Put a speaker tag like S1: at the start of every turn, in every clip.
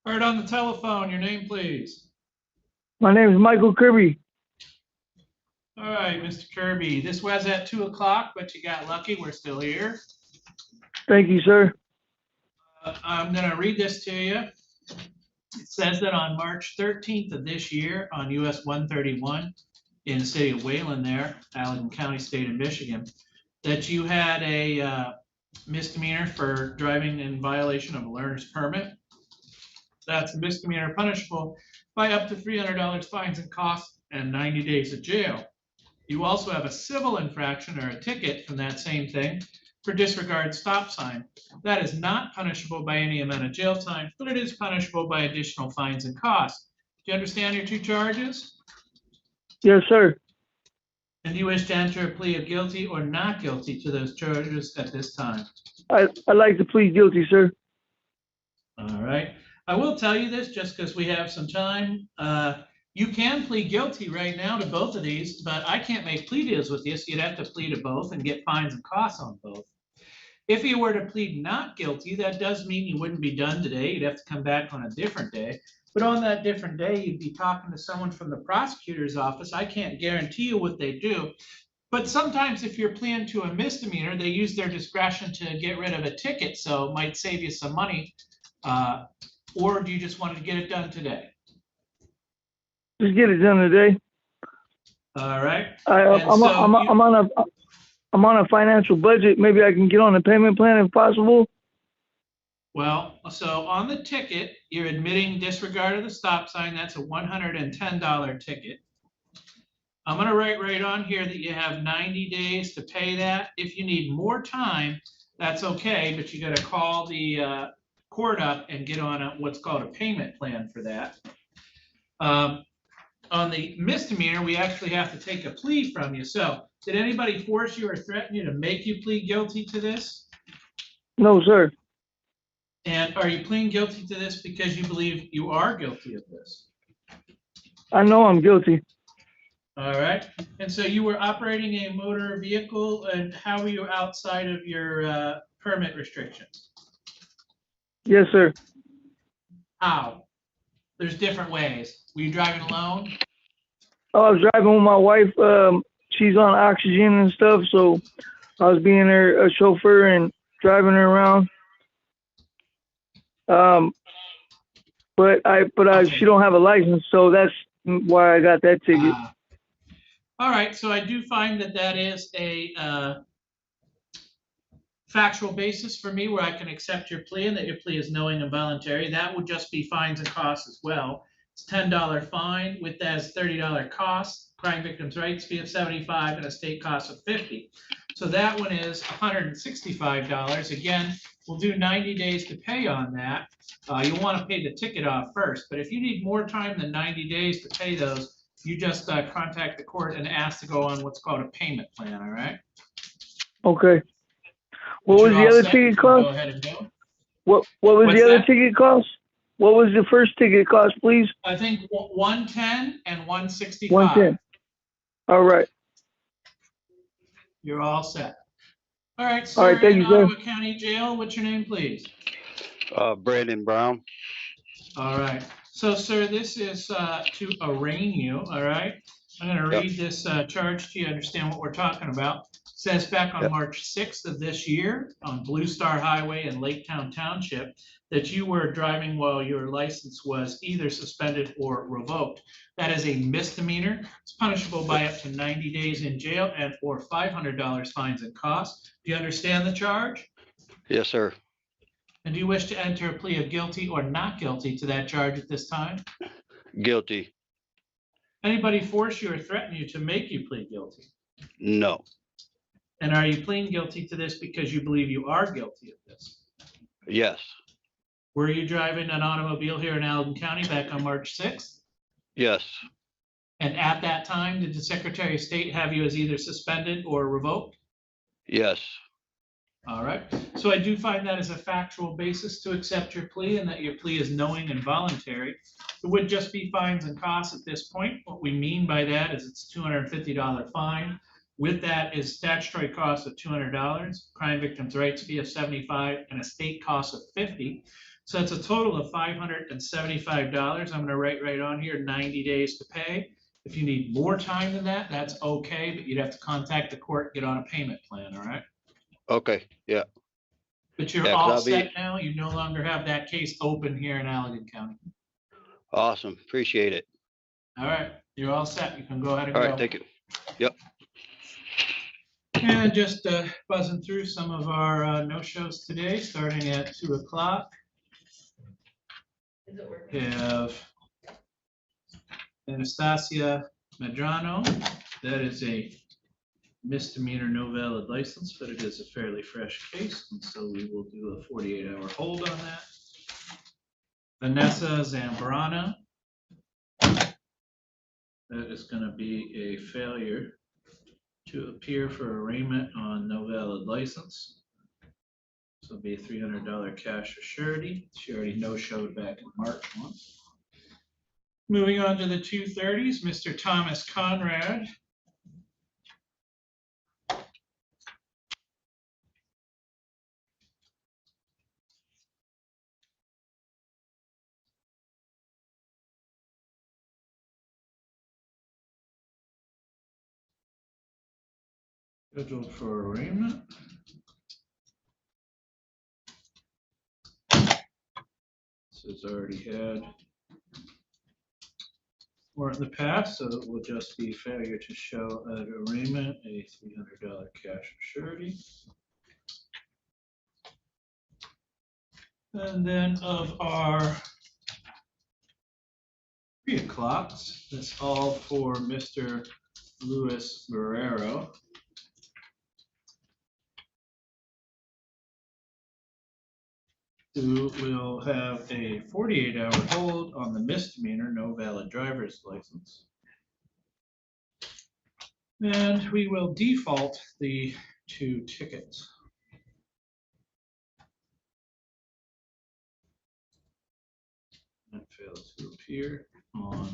S1: Heard on the telephone, your name, please.
S2: My name is Michael Kirby.
S1: All right, Mr. Kirby, this was at 2 o'clock, but you got lucky. We're still here.
S2: Thank you, sir.
S1: I'm going to read this to you. It says that on March 13th of this year on US 131 in the city of Wayland there, Allegan County, state of Michigan, that you had a misdemeanor for driving in violation of a learner's permit. That's a misdemeanor punishable by up to $300 fines and costs and 90 days of jail. You also have a civil infraction or a ticket from that same thing for disregard stop sign. That is not punishable by any amount of jail time, but it is punishable by additional fines and costs. Do you understand your two charges?
S2: Yes, sir.
S1: And do you wish to enter a plea of guilty or not guilty to those charges at this time?
S2: I'd like to plead guilty, sir.
S1: All right. I will tell you this just because we have some time. You can plead guilty right now to both of these, but I can't make plea deals with you, so you'd have to plead to both and get fines and costs on both. If you were to plead not guilty, that does mean you wouldn't be done today. You'd have to come back on a different day. But on that different day, you'd be talking to someone from the prosecutor's office. I can't guarantee you what they do. But sometimes if you're pleading to a misdemeanor, they use their discretion to get rid of a ticket, so it might save you some money. Or do you just want to get it done today?
S2: Just get it done today.
S1: All right.
S2: I'm on a financial budget. Maybe I can get on a payment plan if possible.
S1: Well, so on the ticket, you're admitting disregard of the stop sign. That's a $110 ticket. I'm going to write right on here that you have 90 days to pay that. If you need more time, that's okay, but you got to call the court up and get on what's called a payment plan for that. On the misdemeanor, we actually have to take a plea from you. So did anybody force you or threaten you to make you plead guilty to this?
S2: No, sir.
S1: And are you pleading guilty to this because you believe you are guilty of this?
S2: I know I'm guilty.
S1: All right. And so you were operating a motor vehicle, and how were you outside of your permit restrictions?
S2: Yes, sir.
S1: How? There's different ways. Were you driving alone?
S2: I was driving with my wife. She's on oxygen and stuff, so I was being her chauffeur and driving her around. But she don't have a license, so that's why I got that ticket.
S1: All right, so I do find that that is a factual basis for me where I can accept your plea and that your plea is knowing and voluntary. That would just be fines and costs as well. It's $10 fine with that as $30 cost, crime victims' rights fee of $75 and a state cost of $50. So that one is $165. Again, we'll do 90 days to pay on that. You'll want to pay the ticket off first, but if you need more time than 90 days to pay those, you just contact the court and ask to go on what's called a payment plan, all right?
S2: Okay. What was the other ticket cost?
S1: Go ahead and do.
S2: What was the other ticket cost? What was the first ticket cost, please?
S1: I think 110 and 165.
S2: 110. All right.
S1: You're all set. All right, sir.
S2: All right, thank you, sir.
S1: Ottawa County Jail. What's your name, please?
S3: Brandon Brown.
S1: All right. So, sir, this is to arraign you. All right. I'm going to read this charge to you. Understand what we're talking about. It says back on March 6th of this year on Blue Star Highway in Laketown Township that you were driving while your license was either suspended or revoked. That is a misdemeanor. It's punishable by up to 90 days in jail and or $500 fines and costs. Do you understand the charge?
S3: Yes, sir.
S1: And do you wish to enter a plea of guilty or not guilty to that charge at this time?
S3: Guilty.
S1: Anybody force you or threaten you to make you plead guilty?
S3: No.
S1: And are you pleading guilty to this because you believe you are guilty of this?
S3: Yes.
S1: Were you driving an automobile here in Allegan County back on March 6th?
S3: Yes.
S1: And at that time, did the Secretary of State have you as either suspended or revoked?
S3: Yes.
S1: All right. So I do find that as a factual basis to accept your plea and that your plea is knowing and voluntary. It would just be fines and costs at this point. What we mean by that is it's $250 fine. With that is statutory cost of $200, crime victims' rights fee of $75, and a state cost of $50. So that's a total of $575. I'm gonna write right on here, 90 days to pay. If you need more time than that, that's okay, but you'd have to contact the court, get on a payment plan, all right?
S3: Okay, yeah,
S1: But you're
S3: Yeah, 'cause
S1: all
S3: I'll be-
S1: set now. You no longer have that case open here in Allegan County.
S3: awesome. Appreciate it.
S1: All right, you're all set. You can go ahead and
S3: All
S1: go.
S3: right, thank you.
S1: And just buzzing through some of our no-shows today, starting at 2 o'clock.
S4: Is it working?
S1: We have Anastasia Medrano. That is a misdemeanor no valid license, but it is a fairly fresh case, and so we will do a 48-hour hold on that. Vanessa Zambrana. That is going to be a failure to appear for arraignment on no valid license. So it'll be a $300 cash or surety. She already no-showed back in March once. Moving on to the 230s, Mr. Thomas Conrad. Scheduled for arraignment. This has already had warrant in the past, so it will just be failure to show at arraignment, a $300 cash surety. And then of our 3 o'clocks, that's all for Mr. Luis Guerrero. Who will have a 48-hour hold on the misdemeanor, no valid driver's license. And we will default the 2 tickets. And fails to appear on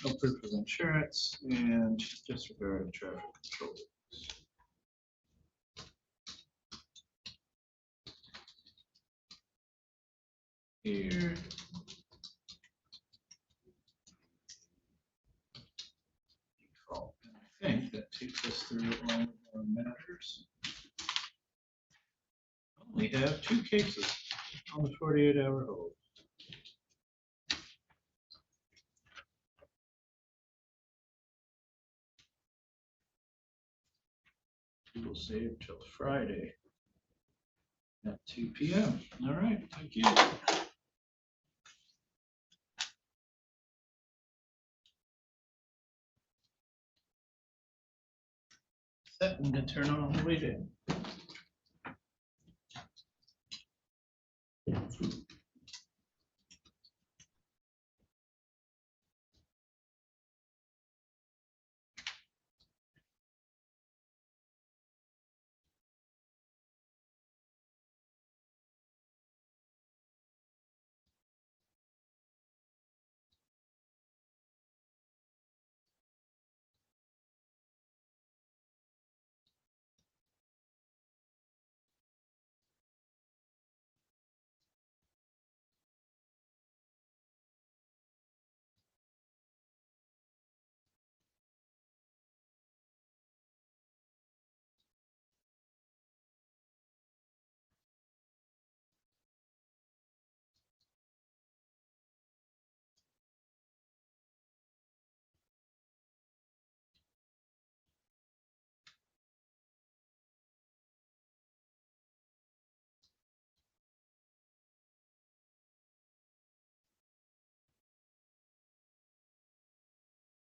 S1: no proof of insurance and disregard of traffic control. Here. Default. And I think that takes us through all of our matters. Only have 2 cases on the 48-hour hold. We will save till Friday at 2 p.m. All right, thank you. Set and to turn on the way down.